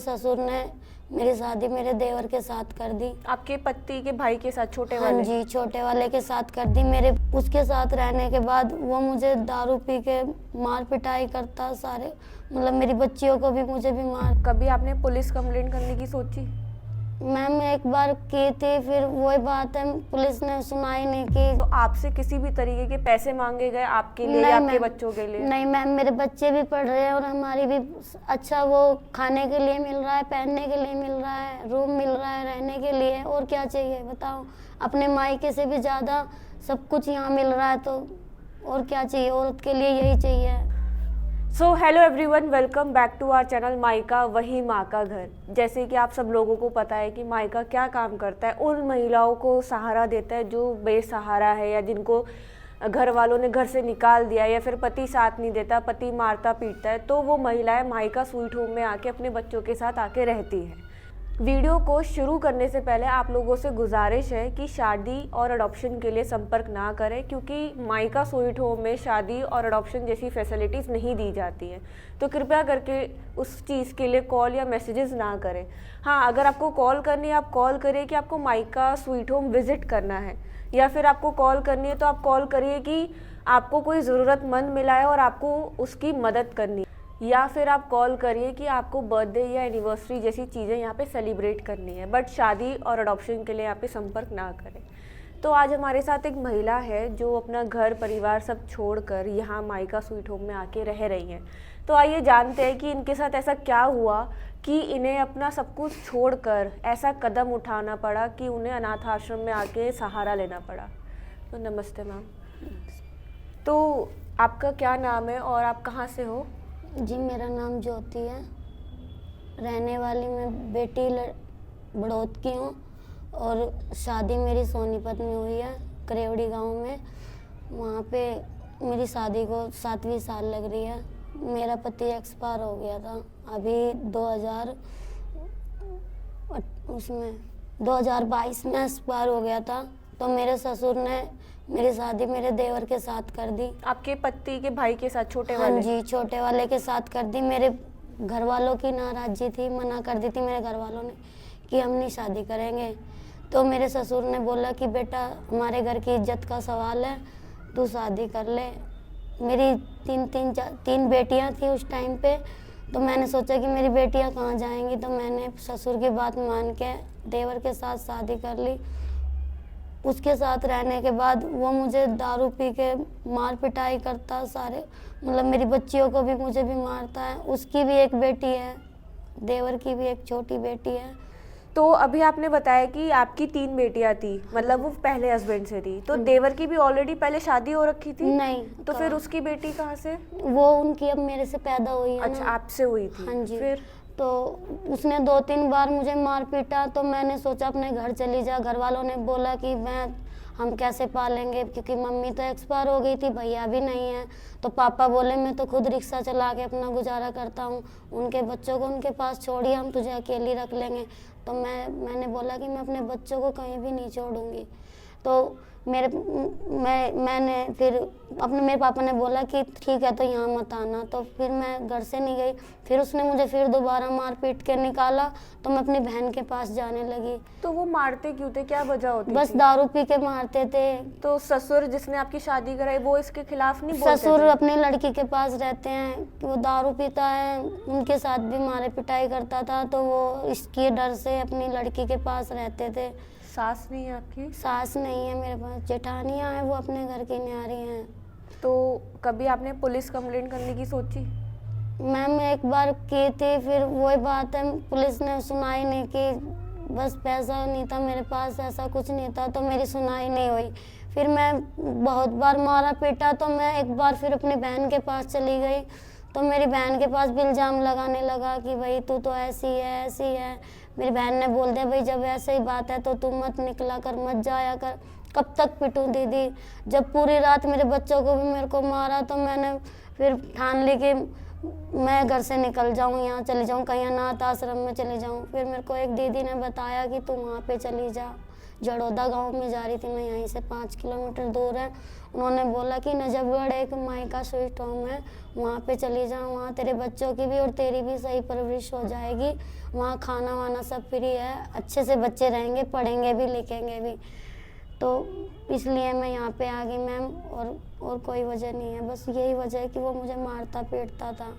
ससुर ने मेरी शादी मेरे देवर के साथ कर दी। आपके पति के भाई के साथ, छोटे हाँ वाले? जी, छोटे वाले के साथ कर दी। मेरे उसके साथ रहने के बाद वो मुझे दारू पी के मार पिटाई करता, सारे मतलब मेरी बच्चियों को भी, मुझे भी मार। कभी आपने पुलिस कंप्लेंट करने की सोची? मैम एक बार की थी, फिर वही बात है, पुलिस ने सुनाई नहीं की। तो आपसे किसी भी तरीके के पैसे मांगे गए आपके लिए या आपके बच्चों के लिए? नहीं मैम, मेरे बच्चे भी पढ़ रहे हैं और हमारी भी अच्छा वो खाने के लिए मिल रहा है, पहनने के लिए मिल रहा है, रूम मिल रहा है रहने के लिए, और क्या चाहिए बताओ। अपने मायके से भी ज़्यादा सब कुछ यहाँ मिल रहा है, तो और क्या चाहिए, औरत के लिए यही चाहिए। So hello everyone, welcome back to our channel मायका वही माँ का घर। जैसे कि आप सब लोगों को पता है कि मायका क्या काम करता है, उन महिलाओं को सहारा देता है जो बेसहारा है या जिनको घर वालों ने घर से निकाल दिया या फिर पति साथ नहीं देता, पति मारता पीटता है, तो वो महिलाएं मायका स्वीट होम में आके अपने बच्चों के साथ आके रहती हैं। वीडियो को शुरू करने से पहले आप लोगों से गुजारिश है कि शादी और अडॉप्शन के लिए संपर्क ना करें, क्योंकि मायका स्वीट होम में शादी और अडॉप्शन जैसी फैसिलिटीज़ नहीं दी जाती हैं। तो कृपया करके उस चीज़ के लिए कॉल या मैसेजेस ना करें। हाँ, अगर आपको कॉल करनी है, आप कॉल करिए कि आपको मायका स्वीट होम विज़िट करना है, या फिर आपको कॉल करनी है तो आप कॉल करिए कि आपको कोई ज़रूरतमंद मिला है और आपको उसकी मदद करनी है, या फिर आप कॉल करिए कि आपको बर्थडे या एनिवर्सरी जैसी चीज़ें यहाँ पे सेलिब्रेट करनी है। बट शादी और अडॉप्शन के लिए यहाँ पे संपर्क ना करें। तो आज हमारे साथ एक महिला है जो अपना घर परिवार सब छोड़कर यहाँ मायका स्वीट होम में आके रह रही हैं। तो आइए जानते हैं कि इनके साथ ऐसा क्या हुआ कि इन्हें अपना सब कुछ छोड़कर ऐसा कदम उठाना पड़ा कि उन्हें अनाथ आश्रम में आके सहारा लेना पड़ा। तो नमस्ते मैम। तो आपका क्या नाम है और आप कहाँ से हो? जी, मेरा नाम ज्योति है, रहने वाली मैं बेटी बड़ौत की हूँ और शादी मेरी सोनीपत में हुई है, करेवड़ी गांव में। वहाँ पे मेरी शादी को 7वीं साल लग रही है। मेरा पति एक्सपायर हो गया था अभी 2022 में एक्सपायर हो गया था। तो मेरे ससुर ने मेरी शादी मेरे देवर के साथ कर दी। आपके पति के भाई के साथ, छोटे हाँ वाले? जी, छोटे वाले के साथ कर दी। मेरे घर वालों की नाराज़गी थी, मना कर दी थी मेरे घर वालों ने कि हम नहीं शादी करेंगे। तो मेरे ससुर ने बोला कि बेटा हमारे घर की इज्जत का सवाल है, तू शादी कर ले। मेरी तीन बेटियां थी उस टाइम पे। तो मैंने सोचा कि मेरी बेटियां कहाँ जाएंगी, तो मैंने ससुर की बात मान के देवर के साथ शादी कर ली। उसके साथ रहने के बाद वो मुझे दारू पी के मार पिटाई करता, सारे मतलब मेरी बच्चियों को भी, मुझे भी मारता है। उसकी भी एक बेटी है, देवर की भी एक छोटी बेटी है। तो अभी आपने बताया कि आपकी 3 बेटियां थी, मतलब वो पहले हस्बैंड से थी। तो देवर की भी ऑलरेडी पहले शादी हो रखी थी? नहीं। तो फिर उसकी बेटी कहाँ से? वो उनकी अब मेरे से पैदा हुई है। अच्छा, आपसे हुई थी? हाँ जी। फिर तो उसने 2-3 बार मुझे मार पीटा। तो मैंने सोचा अपने घर चली जा। घर वालों ने बोला कि हम कैसे पालेंगे, क्योंकि मम्मी तो एक्सपायर हो गई थी, भैया भी नहीं है। तो पापा बोले मैं तो खुद रिक्शा चला के अपना गुजारा करता हूँ, उनके बच्चों को उनके पास छोड़िए, हम तुझे अकेली रख लेंगे। तो मैंने बोला कि मैं अपने बच्चों को कहीं भी नहीं छोड़ूंगी। तो मैंने फिर मेरे पापा ने बोला कि ठीक है तो यहाँ मत आना। तो फिर मैं घर से नहीं गई। फिर उसने मुझे फिर दोबारा मार पीट के निकाला। तो मैं अपनी बहन के पास जाने लगी। तो वो मारते क्यों थे, क्या वजह होती बस थी? दारू पी के मारते थे। तो ससुर जिसने आपकी शादी कराई वो इसके खिलाफ नहीं बोलते ससुर थे? अपनी लड़की के पास रहते हैं, वो दारू पीता है, उनके साथ भी मारे पिटाई करता था। तो वो इसके डर से अपनी लड़की के पास रहते थे। सास नहीं है आपकी? सास नहीं है मेरे पास, जेठानियाँ हैं, वो अपने घर की न्यारी हैं। तो कभी आपने पुलिस कंप्लेंट करने की सोची? मैम एक बार की थी, फिर वही बात है, पुलिस ने सुनाई नहीं की। बस पैसा नहीं था मेरे पास, ऐसा कुछ नहीं था, तो मेरी सुनाई नहीं हुई। फिर मैं बहुत बार मारा पीटा। तो मैं एक बार फिर अपनी बहन के पास चली गई। तो मेरी बहन के पास भी इल्ज़ाम लगाने लगा कि भाई तू तो ऐसी है ऐसी है। मेरी बहन ने बोल दिया भाई जब ऐसी ही बात है तो तू मत निकला कर, मत जाया कर। कब तक पिटूं दीदी? जब पूरी रात मेरे बच्चों को भी मेरे को मारा। तो मैंने फिर ठान ली कि मैं घर से निकल जाऊँ, यहाँ चली जाऊँ, कहीं अनाथ आश्रम में चली जाऊँ। फिर मेरे को एक दीदी ने बताया कि तू वहाँ पे चली जा, जड़ौदा गांव में जा रही थी मैं, यहीं से 5 किलोमीटर दूर है। उन्होंने बोला कि नजफगढ़ एक मायका स्वीट होम है, वहाँ पे चली जा, वहाँ तेरे बच्चों की भी और तेरी भी सही परवरिश हो जाएगी, वहाँ खाना वाना सब फ्री है, अच्छे से बच्चे रहेंगे, पढ़ेंगे भी लिखेंगे भी। तो इसलिए मैं यहाँ पे आ गई मैम, और कोई वजह नहीं है, बस यही वजह है कि वो मुझे मारता पीटता था।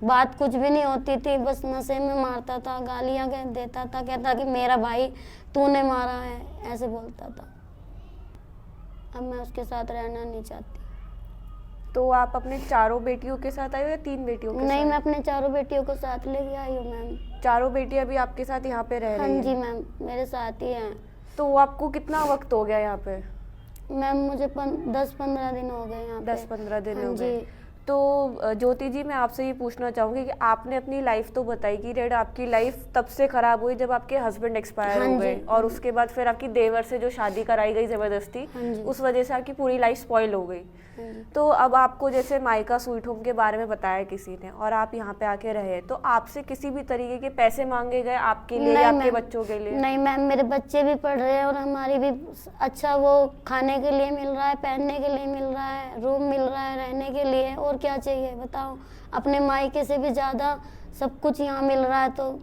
बात कुछ भी नहीं होती थी, बस नशे में मारता था, गालियाँ देता था, कहता कि मेरा भाई तूने मारा है, ऐसे बोलता था। अब मैं उसके साथ रहना नहीं चाहती। तो आप अपने चारों बेटियों के साथ आए हो या 3 बेटियों के नहीं, साथ? मैं अपने चारों बेटियों को साथ लेके आई हूँ मैम। चारों बेटियां भी आपके साथ यहाँ पे रह हाँ रही जी हैं? मैम, मेरे साथ ही हैं। तो आपको कितना वक्त हो गया यहाँ पे? मैम मुझे 10-15 दिन हो गए यहाँ पे। 10-15 दिन हाँ हो गए। जी। तो ज्योति जी, मैं आपसे ये पूछना चाहूँगी कि आपने अपनी लाइफ तो बताई कि रेड आपकी लाइफ तब से ख़राब हुई जब आपके हस्बैंड एक्सपायर हाँ हो जी। गए, और उसके बाद फिर आपकी देवर से जो शादी कराई गई ज़बरदस्ती, हाँ जी। उस वजह से आपकी पूरी लाइफ स्पॉइल हो गई। हाँ जी। तो अब आपको जैसे मायका स्वीट होम के बारे में बताया किसी ने और आप यहाँ पे आके रहे, तो आपसे किसी भी तरीके के पैसे मांगे गए आपके लिए या आपके मैम, बच्चों के लिए? नहीं मैम, मेरे बच्चे भी पढ़ रहे हैं और हमारी भी अच्छा वो खाने के लिए मिल रहा है, पहनने के लिए मिल रहा है, रूम मिल रहा है रहने के लिए, और क्या चाहिए बताओ। अपने मायके से भी ज़्यादा सब कुछ यहाँ मिल रहा है, तो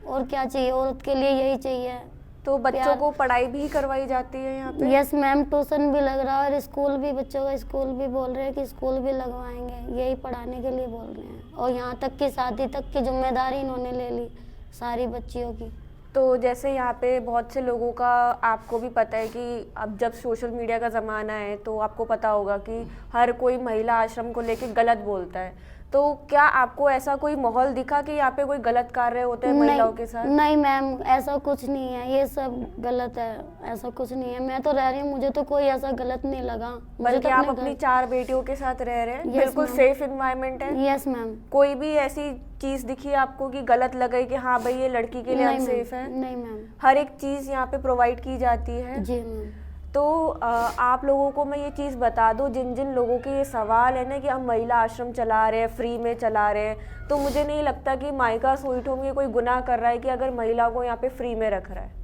और क्या चाहिए, औरत के लिए यही चाहिए। तो बच्चों प्यार। को पढ़ाई भी करवाई जाती है यहाँ पे? यस मैम, ट्यूशन भी लग रहा है और स्कूल भी, बच्चों का स्कूल भी बोल रहे हैं कि स्कूल भी लगवाएंगे, यही पढ़ाने के लिए बोल रहे हैं। और यहाँ तक कि शादी तक की जिम्मेदारी इन्होंने ले ली सारी बच्चियों की। तो जैसे यहाँ पे बहुत से लोगों का, आपको भी पता है कि अब जब सोशल मीडिया का ज़माना है तो आपको पता होगा कि हर कोई महिला आश्रम को लेके गलत बोलता है। तो क्या आपको ऐसा कोई माहौल दिखा कि यहाँ पे कोई गलत कार्य होते हैं महिलाओं के साथ? नहीं मैम, ऐसा कुछ नहीं है, ये सब गलत है, ऐसा कुछ नहीं है। मैं तो रह रही हूँ, मुझे तो कोई ऐसा गलत नहीं लगा। बल्कि आप अपनी 4 बेटियों के साथ रह रहे हैं, Yes, बिल्कुल ma'am. सेफ इन्वायरमेंट है? Yes ma'am. कोई भी ऐसी चीज़ दिखी आपको कि गलत लगे कि हाँ भाई ये लड़की के लिए नहीं अनसेफ है? मैम, नहीं मैम। हर एक चीज़ यहाँ पे प्रोवाइड की जाती है। जी मैम। तो आप लोगों को मैं ये चीज़ बता दूं, जिन जिन लोगों के ये सवाल है ना कि हम महिला आश्रम चला रहे हैं, फ्री में चला रहे हैं, तो मुझे नहीं लगता कि मायका स्वीट होम ये कोई गुनाह कर रहा है कि अगर महिलाओं को यहाँ पे फ्री में रख रहा है।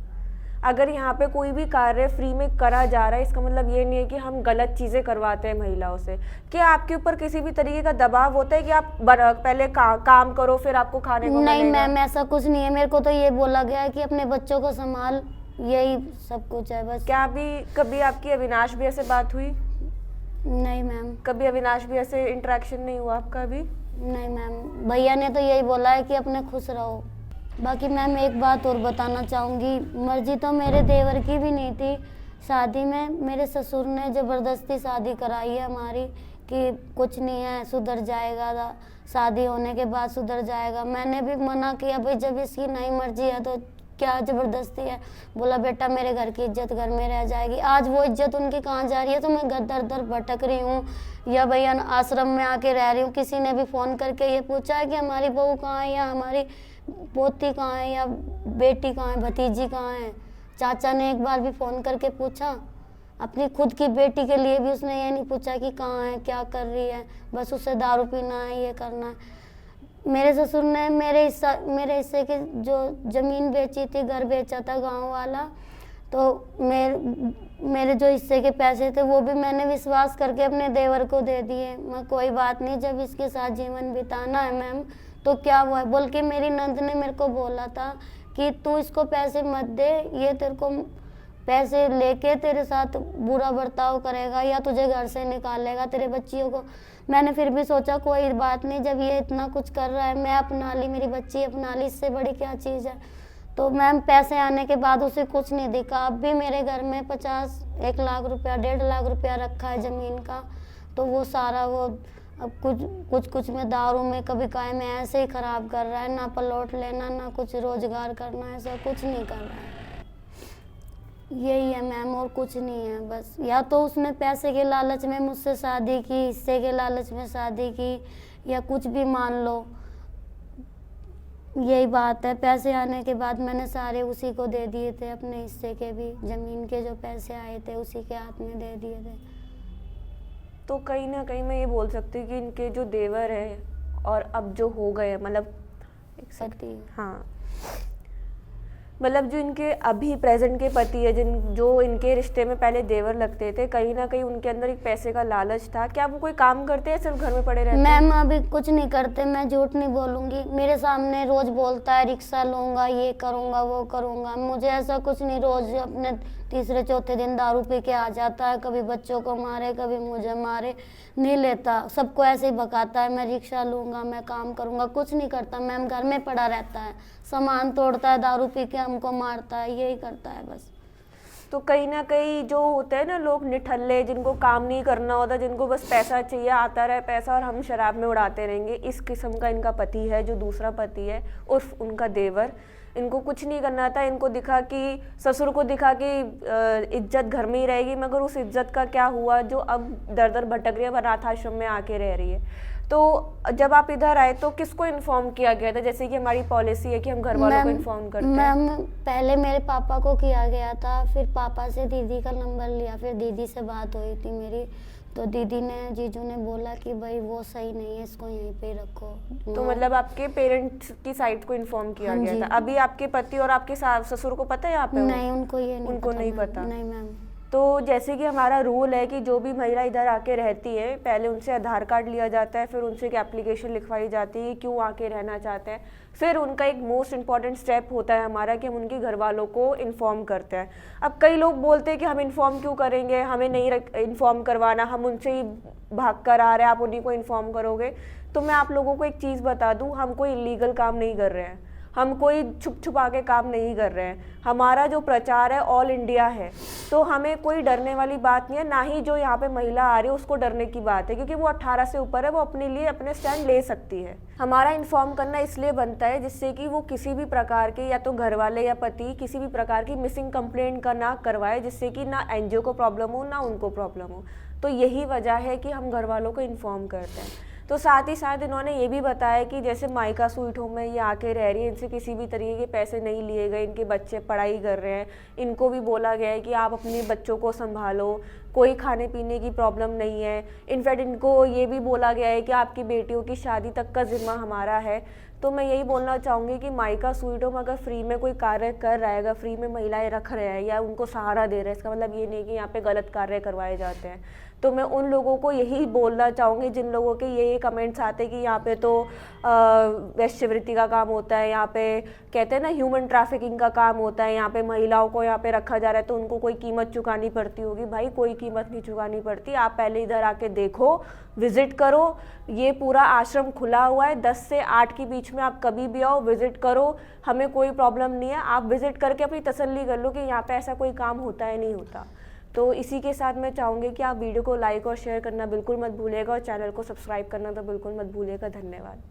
अगर यहाँ पे कोई भी कार्य फ्री में करा जा रहा है, इसका मतलब ये नहीं है कि हम गलत चीज़ें करवाते हैं महिलाओं से। क्या आपके ऊपर किसी भी तरीके का दबाव होता है कि आप पहले काम करो फिर आपको खाने को नहीं मिलेगा? मैम, ऐसा कुछ नहीं है। मेरे को तो ये बोला गया है कि अपने बच्चों को संभाल, यही सब कुछ है बस। क्या अभी कभी आपकी अविनाश भी ऐसे बात हुई? नहीं मैम। कभी अविनाश भी ऐसे इंटरेक्शन नहीं हुआ आपका अभी? नहीं मैम, भैया ने तो यही बोला है कि अपने खुश रहो। बाकी मैम एक बात और बताना चाहूँगी, मर्जी तो मेरे देवर की भी नहीं थी। शादी में मेरे ससुर ने ज़बरदस्ती शादी कराई है हमारी कि कुछ नहीं है, सुधर जाएगा, शादी होने के बाद सुधर जाएगा। मैंने भी मना किया, भाई जब इसकी नहीं मर्जी है तो क्या ज़बरदस्ती है। बोला बेटा मेरे घर की इज्जत घर में रह जाएगी। आज वो इज्जत उनकी कहाँ जा रही है, तो मैं दर दर भटक रही हूँ या भैया आश्रम में आके रह रही हूँ। किसी ने भी फ़ोन करके ये पूछा है कि हमारी बहू कहाँ है, या हमारी पोती कहाँ है, या बेटी कहाँ है, भतीजी कहाँ है। चाचा ने एक बार भी फ़ोन करके पूछा, अपनी खुद की बेटी के लिए भी उसने ये नहीं पूछा कि कहाँ है, क्या कर रही है, बस उसे दारू पीना है, ये करना है। मेरे ससुर ने मेरे हिस्से की जो ज़मीन बेची थी, घर बेचा था गांव वाला, तो मेरे जो हिस्से के पैसे थे वो भी मैंने विश्वास करके अपने देवर को दे दिए। मैं कोई बात नहीं, जब इसके साथ जीवन बिताना है मैम तो क्या हुआ है, बोल के मेरी नंद ने मेरे को बोला था कि तू इसको पैसे मत दे, ये तेरे को पैसे लेके तेरे साथ बुरा बर्ताव करेगा या तुझे घर से निकालेगा, तेरे बच्चियों को। मैंने फिर भी सोचा कोई बात नहीं, जब ये इतना कुछ कर रहा है, मैं अपना ली, मेरी बच्ची अपना ली, इससे बड़ी क्या चीज़ है। तो मैम पैसे आने के बाद उसे कुछ नहीं दिखा। अब भी मेरे घर में 1 लाख रुपया 1.5 लाख रुपया रखा है ज़मीन का, तो वो सारा वो अब कुछ में दारू में कभी काय में ऐसे ही ख़राब कर रहा है। ना पलौट लेना, ना कुछ रोज़गार करना, ऐसा कुछ नहीं कर रहा है। यही है मैम, और कुछ नहीं है बस। या तो उसने पैसे के लालच में मुझसे शादी की, हिस्से के लालच में शादी की, या कुछ भी मान लो, यही बात है। पैसे आने के बाद मैंने सारे उसी को दे दिए थे, अपने हिस्से के भी, ज़मीन के जो पैसे आए थे उसी के हाथ में दे दिए थे। तो कहीं ना कहीं मैं ये बोल सकती हूँ कि इनके जो देवर है और अब जो हो गए, मतलब पति। हाँ, मतलब जो इनके अभी प्रेजेंट के पति है, जो इनके रिश्ते में पहले देवर लगते थे, कहीं ना कहीं उनके अंदर एक पैसे का लालच था। क्या वो कोई काम करते हैं, सिर्फ घर में पड़े रहते हैं? मैम अभी कुछ नहीं करते, मैं झूठ नहीं बोलूंगी। मेरे सामने रोज बोलता है रिक्शा लूंगा, ये करूंगा, वो करूंगा। मुझे ऐसा कुछ नहीं। रोज अपने तीसरे चौथे दिन दारू पी के आ जाता है, कभी बच्चों को मारे, कभी मुझे मारे। नहीं लेता, सबको ऐसे ही भगाता है, मैं रिक्शा लूंगा, मैं काम करूंगा। कुछ नहीं करता मैम, घर में पड़ा रहता है, सामान तोड़ता है, दारू पी के हमको मारता है, यही करता है बस। तो कहीं ना कहीं जो होते हैं ना लोग निठल्ले, जिनको काम नहीं करना होता, जिनको बस पैसा चाहिए, आता रहे पैसा और हम शराब में उड़ाते रहेंगे, इस किस्म का इनका पति है। जो दूसरा पति है उर्फ उनका देवर, इनको कुछ नहीं करना था। इनको दिखा कि ससुर को दिखा कि इज्जत घर में ही रहेगी, मगर उस इज्जत का क्या हुआ जो अब दर दर भटक रही है, अनाथ आश्रम में आके रह रही है। तो जब आप इधर आए तो किसको इन्फॉर्म किया गया था? जैसे कि हमारी पॉलिसी है कि हम घर वालों को इन्फॉर्म करते हैं। मैम पहले मेरे पापा को किया गया था, फिर पापा से दीदी का नंबर लिया, फिर दीदी से बात हुई थी मेरी। तो दीदी ने, जीजू ने बोला कि भाई वो सही नहीं है, इसको यहीं पे रखो। तो मतलब आपके पेरेंट्स की साइड को इन्फॉर्म किया हाँ गया जी। था। अभी आपके पति और आपके ससुर को पता है यहाँ पे? नहीं, उनको ये नहीं उनको पता नहीं मैम। पता। नहीं मैम। तो जैसे कि हमारा रूल है कि जो भी महिला इधर आके रहती है, पहले उनसे आधार कार्ड लिया जाता है, फिर उनसे एक एप्लीकेशन लिखवाई जाती है क्यों आके रहना चाहते हैं। फिर उनका एक मोस्ट इम्पॉर्टेंट स्टेप होता है हमारा कि हम उनके घर वालों को इन्फॉर्म करते हैं। अब कई लोग बोलते हैं कि हम इन्फॉर्म क्यों करेंगे, हमें नहीं इन्फॉर्म करवाना, हम उनसे ही भाग कर आ रहे हैं, आप उन्हीं को इन्फॉर्म करोगे। तो मैं आप लोगों को एक चीज़ बता दूँ, हम कोई इलीगल काम नहीं कर रहे हैं, हम कोई छुप छुपा के काम नहीं कर रहे हैं। हमारा जो प्रचार है ऑल इंडिया है, तो हमें कोई डरने वाली बात नहीं है। ना ही जो यहाँ पे महिला आ रही है उसको डरने की बात है, क्योंकि वो 18 से ऊपर है, वो अपने लिए अपने स्टैंड ले सकती है। हमारा इन्फॉर्म करना इसलिए बनता है जिससे कि वो किसी भी प्रकार के, या तो घर वाले या पति, किसी भी प्रकार की मिसिंग कंप्लेंट का ना करवाए, जिससे कि ना एनजीओ को प्रॉब्लम हो ना उनको प्रॉब्लम हो। तो यही वजह है कि हम घर वालों को इन्फॉर्म करते हैं। तो साथ ही साथ इन्होंने ये भी बताया कि जैसे माइका स्वीट होम में ये आके रह रही है, इनसे किसी भी तरीके के पैसे नहीं लिए गए, इनके बच्चे पढ़ाई कर रहे हैं। इनको भी बोला गया है कि आप अपने बच्चों को संभालो, कोई खाने पीने की प्रॉब्लम नहीं है। इनफैक्ट इनको ये भी बोला गया है कि आपकी बेटियों की शादी तक का जिम्मा हमारा है। तो मैं यही बोलना चाहूँगी कि माइका स्वीट होम अगर फ्री में कोई कार्य कर रहा है, अगर फ्री में महिलाएं रख रहे हैं या उनको सहारा दे रहे हैं, इसका मतलब ये नहीं कि यहाँ पे गलत कार्य करवाए जाते हैं। तो मैं उन लोगों को यही बोलना चाहूँगी जिन लोगों के ये कमेंट्स आते हैं कि यहाँ पे तो वेश्यावृत्ति का काम होता है, यहाँ पे कहते हैं ना ह्यूमन ट्रैफिकिंग का काम होता है, यहाँ पे महिलाओं को यहाँ पे रखा जा रहा है तो उनको कोई कीमत चुकानी पड़ती होगी। भाई कोई कीमत नहीं चुकानी पड़ती। आप पहले इधर आके देखो, विजिट करो। ये पूरा आश्रम खुला हुआ है, 10 से 8 के बीच में आप कभी भी आओ, विजिट करो, हमें कोई प्रॉब्लम नहीं है। आप विजिट करके अपनी तसल्ली कर लो कि यहाँ पे ऐसा कोई काम होता है नहीं होता। तो इसी के साथ मैं चाहूँगी कि आप वीडियो को लाइक और शेयर करना बिल्कुल मत भूलिएगा और चैनल को सब्सक्राइब करना तो बिल्कुल मत भूलिएगा। धन्यवाद।